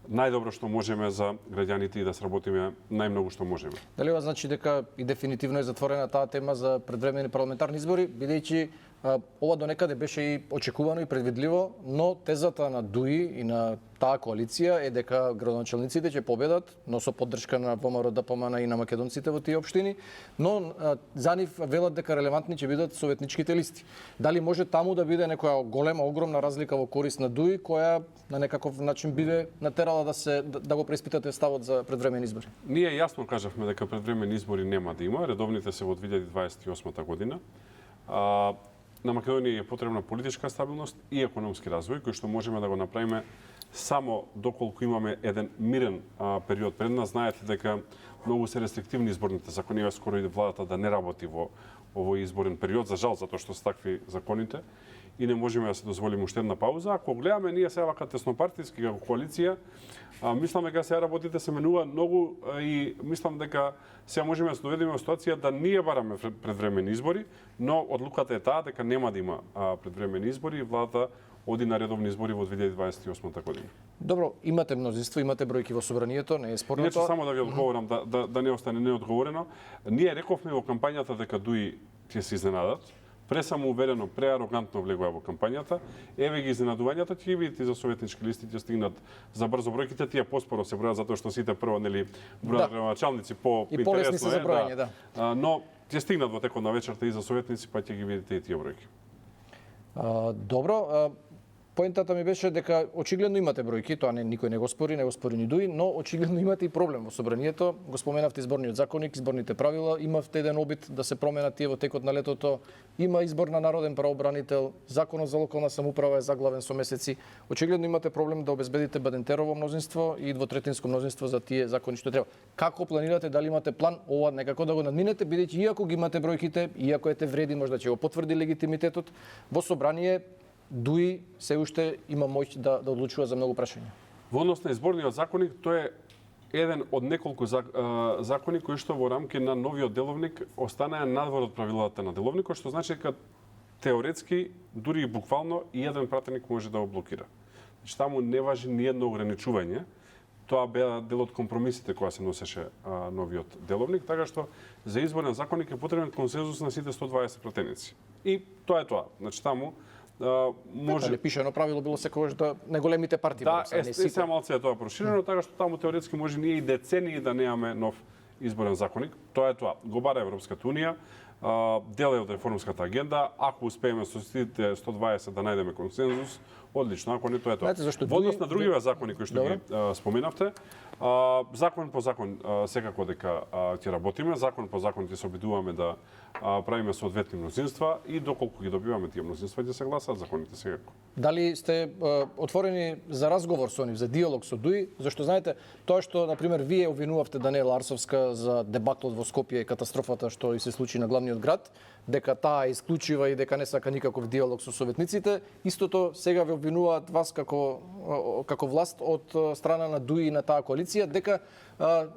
најдобро што можеме за граѓаните и да сработиме најмногу што можеме. Дали ова значи дека и дефинитивно е затворена таа тема за предвремени парламентарни избори, бидејќи ова до некаде беше и очекувано и предвидливо, но тезата на Дуи и на таа коалиција е дека градоначалниците ќе победат, но со поддршка на ВМРО ДПМН и на македонците во тие општини, но за нив велат дека релевантни ќе бидат советничките листи. Дали може таму да биде некоја голема, огромна разлика во корист на Дуи, која на некаков начин биде натерала да го преиспитате ставот за предвремени избори? Ние јасно кажавме дека предвремени избори нема да има, редовните се во 2028 година. На Македонија е потребна политичка стабилност и економски развој, кој што можеме да го направиме само доколку имаме еден мирен период пред нас. Знаете дека многу се рестриктивни изборните закони, скоро и владата да не работи во овој изборен период, за жал, затоа што се такви законите и не можеме да се дозволиме уште една пауза. Ако гледаме ние сега вака теснопартиски како коалиција, мислам дека сега работите се менуваат многу и мислам дека сега можеме да се доведеме во ситуација да ние бараме предвремени избори, но одлуката е таа дека нема да има предвремени избори и владата оди на редовни избори во 2028 година. Добро, имате мнозинство, имате бројки во собранието, не е спорно тоа. Само да ви одговорам, да не остане неодговорено. Ние рековме во кампањата дека Дуи ќе се изненадат. Пресамоуверено, преарогантно влегува во кампањата. Еве ги изненадувањата, ќе ги видите за советнички листи, ќе стигнат за брзо бројките, тие поспоро се бројат затоа што сите прво нели бројат началници по и полесни се за бројање, да. Но ќе стигнат во текот на вечерта и за советници, па ќе ги видите и тие бројки. Добро, поентата ми беше дека очигледно имате бројки, тоа никој не го спори ни Дуи, но очигледно имате и проблем во собранието. Го споменавте изборниот законник, изборните правила, имавте еден обид да се променат тие во текот на летото. Има избор на народен правобранител, законот за локална самоуправа е заглавен со месеци. Очигледно имате проблем да обезбедите бадентерово мнозинство и двотретинско мнозинство за тие закони што треба. Како планирате, дали имате план ова некако да го надминете, бидејќи иако ги имате бројките, иако ете вреди, можда ќе го потврди легитимитетот, во собрание Дуи се уште има моќ да одлучува за многу прашања. Во однос на изборниот законник, тој е еден од неколку закони кои што во рамки на новиот деловник останаа надвор од правилата на деловникот, што значи дека теоретски, дури и буквално, и еден пратеник може да го блокира. Значи, таму не важи ни едно ограничување. Тоа беа дел од компромисите која се носеше новиот деловник, така што за изборен законник е потребен консензус на сите 120 пратеници. И тоа е тоа. Значи, таму може Дали пишано правило било секогаш да неголемите партии не се малце е тоа проширено, така што таму теоретски може ние и децении да немаме нов изборен законник. Тоа е тоа. Го бара Европската унија, дел е од реформската агенда. Ако успееме со сите 120 да најдеме консензус, одлично, ако не тоа е тоа. Во однос на другиве закони кои што ги споменавте, закон по закон секако дека ќе работиме, закон по закон ќе се обидуваме да правиме соодветни мнозинства и доколку ги добиваме тие мнозинства ќе се гласаат законите секако. Дали сте отворени за разговор со нив, за диалог со Дуи, зашто знаете тоа што на пример вие обвинувавте Даниела Арсовска за дебаклот во Скопје и катастрофата што и се случи на главниот самиот град, дека таа е исклучива и дека не сака никаков диалог со советниците. Истото сега ве обвинуваат вас како власт од страна на ДУИ и на таа коалиција, дека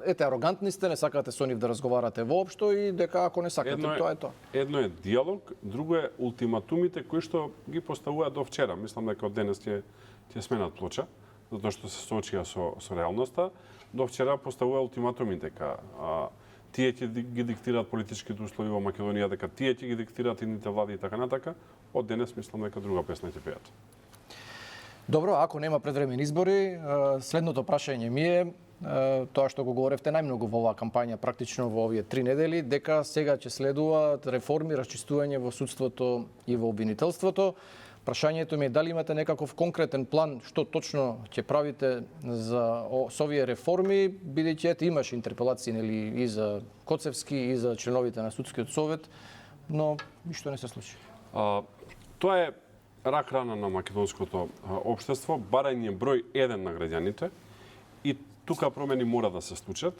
ете арогантни сте, не сакате со нив да разговарате воопшто и дека ако не сакате, тоа е тоа. Едно е диалог, друго е ултиматумите кои што ги поставуваат до вчера. Мислам дека од денес ќе сменат плоча, затоа што се соочија со реалноста. До вчера поставува ултиматуми дека тие ќе ги диктираат политичките услови во Македонија, дека тие ќе ги диктираат идните влади и така натака. Од денес мислам дека друга песна ќе пеат. Добро, ако нема предвремени избори, следното прашање ми е тоа што го говоревте најмногу во оваа кампања, практично во овие 3 недели, дека сега ќе следуваат реформи, расчистување во судството и во обвинителството. Прашањето ми е дали имате некаков конкретен план што точно ќе правите со овие реформи, бидејќи ете имаше интерпелации нели и за Коцевски и за членовите на судскиот совет, но ништо не се случи. Тоа е рак рана на македонското општество, барање број 1 на граѓаните и тука промени мора да се случат.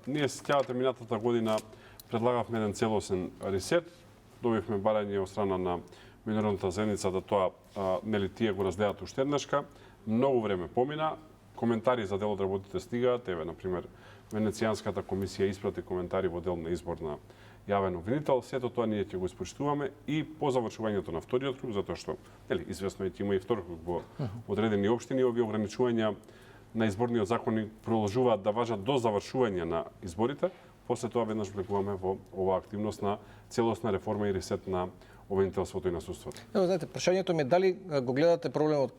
Ние сеќавате минатата година предлагавме еден целосен ресет, добивме барање од страна на меѓународната заедница да тоа нели тие го разгледаат уште еднашка. Многу време помина, коментари за дел од работите стигаат, еве на пример Венецијанската комисија испрати коментари во дел на избор на јавен обвинител, сето тоа ние ќе го испочитуваме и по завршувањето на вториот круг, затоа што нели извесно е ќе има и втори круг во одредени општини, овие ограничувања на изборниот закон продолжуваат да важат до завршување на изборите, после тоа веднаш влегуваме во оваа активност на целосна реформа и ресет на обвинителството и на судството. Ево, знаете, прашањето ми е дали го гледате проблемот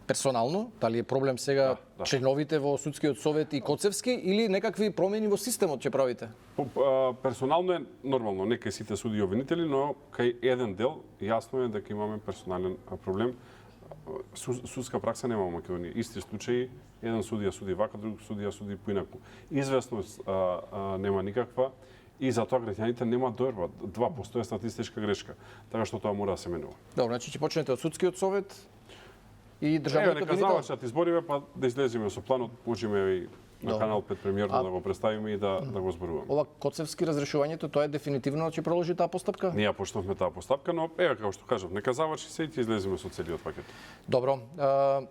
персонално, дали е проблем сега членовите во судскиот совет и Коцевски или некакви промени во системот ќе правите? Персонално е нормално, нека сите суди и обвинители, но кај еден дел јасно е дека имаме персонален проблем. Судска пракса нема во Македонија. Исти случаи, еден судија суди вака, друг судија суди поинаку. Известност нема никаква и затоа граѓаните нема доверба. 2% е статистичка грешка, така што тоа мора да се менува. Добро, значи ќе почнете од судскиот совет и државниот нека завршат избориве, па да излеземе со планот, можеме и на Канал 5 премиерно да го представиме и да го зборуваме. Ова Коцевски разрешувањето, тоа е дефинитивно ќе продолжи таа постапка? Ние почнавме таа постапка, но еве како што кажав, нека заврши се и ќе излеземе со целиот пакет. Добро.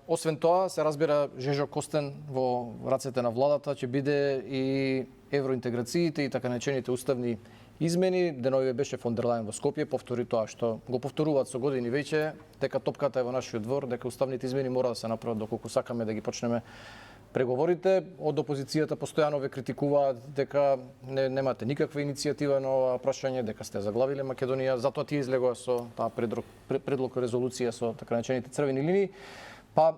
Освен тоа, се разбира Жежо Костен во рацете на владата ќе биде и евроинтеграциите и така наречените уставни измени. Деновиве беше фон дер Лајен во Скопје, повтори тоа што го повторуваат со години веќе, дека топката е во нашиот двор, дека уставните измени мора да се направат доколку сакаме да ги почнеме преговорите. Од опозицијата постојано ве критикуваат дека немате никаква иницијатива на ова прашање, дека сте заглавиле Македонија, затоа тие излегоа со таа предлог резолуција со така наречените црвени линии. Па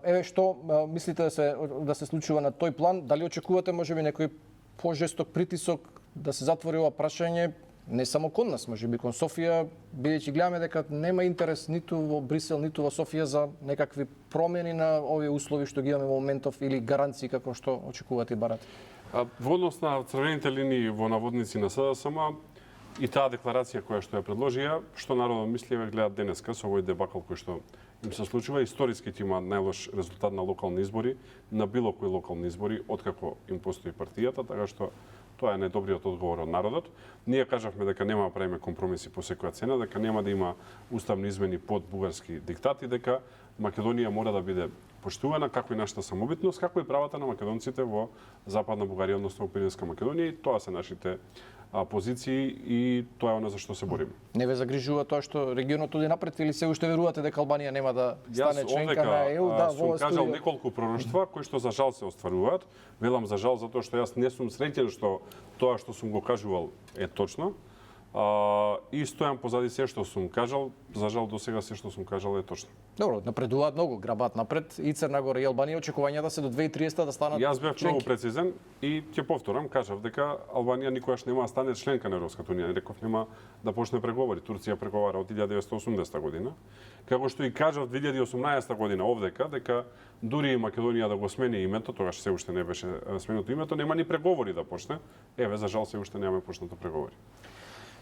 еве што мислите да се случува на тој план? Дали очекувате можеби некој пожесток притисок да се затвори ова прашање, не само кон нас, можеби кон Софија, бидејќи гледаме дека нема интерес ниту во Брисел, ниту во Софија за некакви промени на овие услови што ги имаме во моментов или гаранции како што очекувате и барате? Во однос на црвените линии во наводници на СДСМ и таа декларација која што ја предложија, што народот мисли ве гледат денеска со овој дебакл кој што им се случува, историски ќе има најлош резултат на локални избори, на било кои локални избори откако им постои партијата, така што тоа е најдобриот одговор од народот. Ние кажавме дека нема да правиме компромиси по секоја цена, дека нема да има уставни измени под бугарски диктат и дека Македонија мора да биде поштувана, како и нашата самобитност, како и правата на македонците во Западна Бугарија, односно во Пиринска Македонија, и тоа се нашите позиции и тоа е она за што се бориме. Не ве загрижува тоа што регионот оди напред или се уште верувате дека Албанија нема да стане членка на ЕУ? Јас сум кажал неколку пророштва кои што за жал се остваруваат. Велам за жал затоа што јас не сум среќен што тоа што сум го кажувал е точно. И стојам позади се што сум кажал, за жал до сега се што сум кажал е точно. Добро, напредуваат многу, грабат напред и Црна Гора и Албанија, очекувањата се до 2030 да станат. Јас бев многу прецизен и ќе повторам, кажав дека Албанија никогаш нема да стане членка на Европската унија, реков нема да почне преговори. Турција преговара од 1980 година. Како што и кажав 2018 година овдека дека дури и Македонија да го смени името, тогаш се уште не беше сменето името, нема ни преговори да почне. Еве за жал се уште немаме почнато преговори.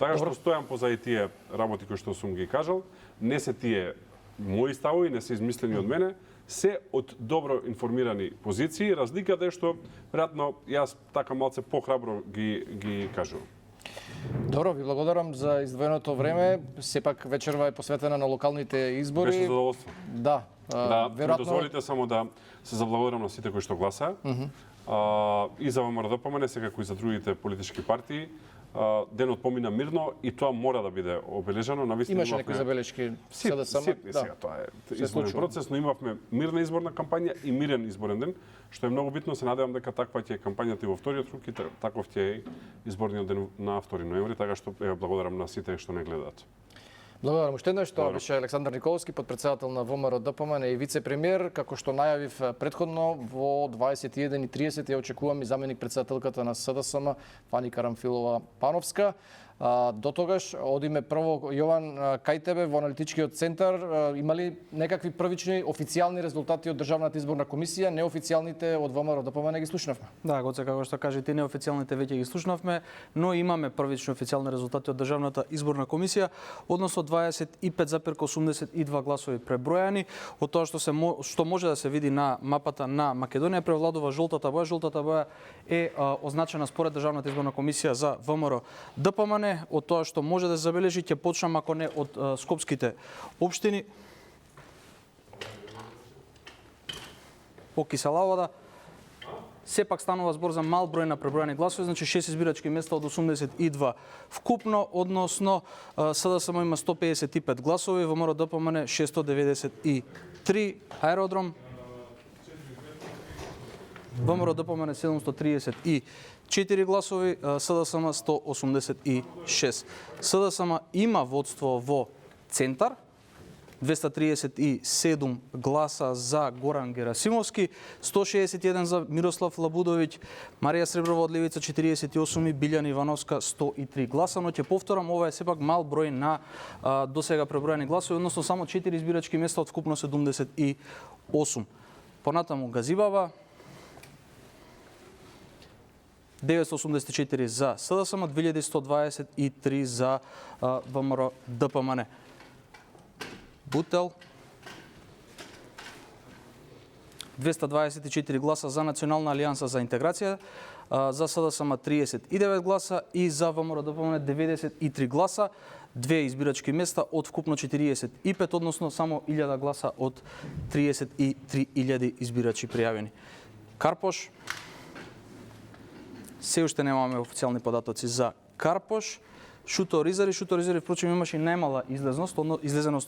Така што стојам позади тие работи кои што сум ги кажал, не се тие мои ставови, не се измислени од мене, се од добро информирани позиции, разликата е што веројатно јас така малце похрабро ги кажувам. Добро, ви благодарам за издвоеното време. Сепак вечерва е посветена на локалните избори. Беше задоволство. Да. Да, веројатно... дозволите само да се заблагодарам на сите кои што гласаа. И за ВМРО ДПМНЕ, секако и за другите политички партии. Денот помина мирно и тоа мора да биде обележано. Навистина Имаше некои забелешки сега да. Тоа е изборен процес, но имавме мирна изборна кампања и мирен изборен ден, што е многу битно. Се надевам дека таква ќе е кампањата и во вториот круг и таков ќе е изборниот ден на 2 ноември, така што благодарам на сите што не гледаат. Благодарам уште еднаш, тоа беше Александар Николовски, подпредседател на ВМРО ДПМНЕ и вице-премиер, како што најавив претходно во 21:30 ја очекувам и заменик председателката на СДСМ Фани Карамфилова Пановска. До тогаш одиме прво Јован кај тебе во аналитичкиот центар. Има ли некакви првични официјални резултати од Државната изборна комисија? Неофицијалните од ВМРО ДПМНЕ ги слушнавме. Да, Гоце, како што кажете, неофицијалните веќе ги слушнавме, но имаме првични официјални резултати од Државната изборна комисија, односно 25,82 гласови пребројани. Од тоа што може да се види на мапата на Македонија, превладува жолтата боја. Жолтата боја е означена според Државната изборна комисија за ВМРО ДПМНЕ. Од тоа што може да се забележи, ќе почнам ако не од скопските општини. По Кисела Вода сепак станува збор за мал број на пребројани гласови, значи 6 избирачки места од 82 вкупно, односно СДСМ има 155 гласови, ВМРО ДПМНЕ 693, аеродром ВМРО ДПМНЕ 734 гласови, СДСМ 186. СДСМ има водство во центар, 237 гласа за Горан Герасимовски, 161 за Мирослав Лабудовиќ, Марија Среброва од Левица 48 и Билјана Ивановска 103 гласа, но ќе повторам, ова е сепак мал број на досега пребројани гласови, односно само 4 избирачки места од вкупно 78. Понатаму Газибаба 984 за СДСМ, 2123 за ВМРО ДПМНЕ. Бутел 224 гласа за Национална алијанса за интеграција, за СДСМ 39 гласа и за ВМРО ДПМНЕ 93 гласа, 2 избирачки места од вкупно 45, односно само 1000 гласа од 33.000 избирачи пријавени. Карпош, се уште немаме официјални податоци за Карпош. Шуто Ризари впрочем имаше најмала излезеност,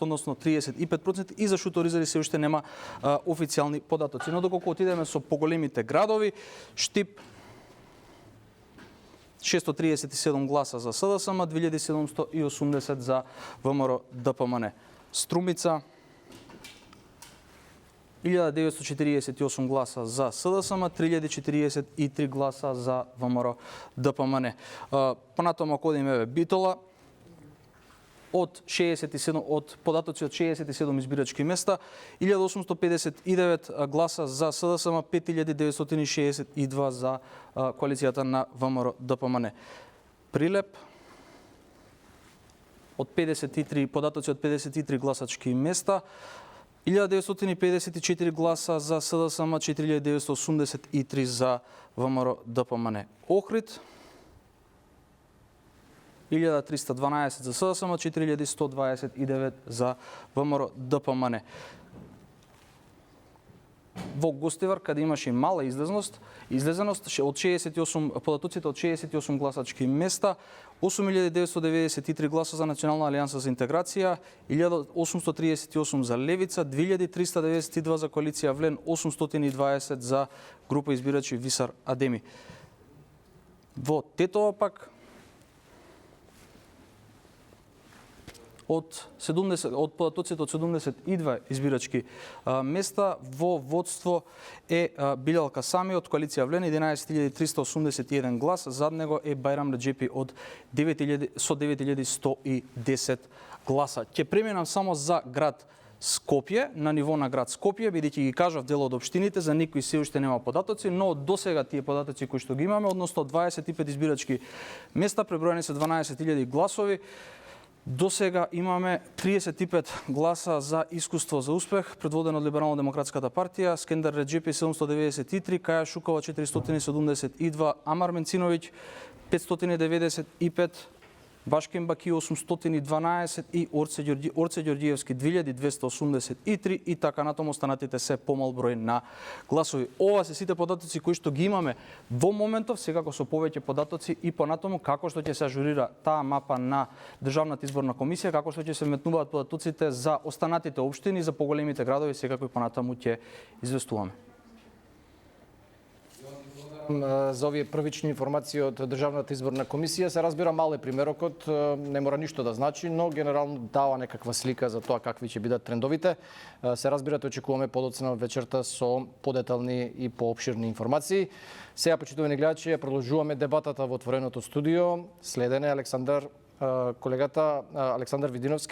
односно 35%, и за Шуто Ризари се уште нема официјални податоци. Но доколку отидеме со поголемите градови, Штип 637 гласа за СДСМ, 2780 за ВМРО ДПМНЕ. Струмица 1948 гласа за СДСМ, 3043 гласа за ВМРО ДПМНЕ. Понатаму ако одиме Битола, од податоци од 67 избирачки места, 1859 гласа за СДСМ, 5962 за коалицијата на ВМРО ДПМНЕ. Прилеп од 53 податоци од 53 гласачки места, 1954 гласа за СДСМ, 4983 за ВМРО ДПМНЕ. Охрид 1312 за СДСМ, 4129 за ВМРО ДПМНЕ. Во Гостивар, каде имаше мала излезеност од 68 податоците од 68 гласачки места, 8993 гласа за Национална алијанса за интеграција, 1838 за Левица, 2392 за коалиција Влен, 820 за група избирачи Висар Адеми. Во Тетово пак од податоците од 72 избирачки места во водство е Билјалка Сами од коалиција Влен, 11381 глас, зад него е Бајрам Реджепи од 9110 гласа. Ќе преминам само за град Скопје, на ниво на град Скопје, бидејќи ги кажав дел од општините, за никој се уште нема податоци, но досега тие податоци кои што ги имаме, односно 25 избирачки места, преброени се 12.000 гласови. До сега имаме 35 гласа за искуство за успех, предводено од Либерално-демократската партија, Скендер Реджепи 793, Каја Шукова 472, Амар Менциновиќ 595, Башкем Баки 812 и Орце Ѓорѓиевски 2283 и така натаму останатите се помал број на гласови. Ова се сите податоци кои што ги имаме во моментов, секако со повеќе податоци и понатаму како што ќе се ажурира таа мапа на Државната изборна комисија, како што ќе се метнуваат податоците за останатите општини, за поголемите градови, секако и понатаму ќе известуваме. За овие првични информации од Државната изборна комисија се разбира мал е примерокот, не мора ништо да значи, но генерално дава некаква слика за тоа какви ќе бидат трендовите. Се разбира, те очекуваме подоцна вечерта со подетални и поопширни информации. Сега, почитувани гледачи, продолжуваме дебатата во отвореното студио. Следен е колегата Александар Видиновски.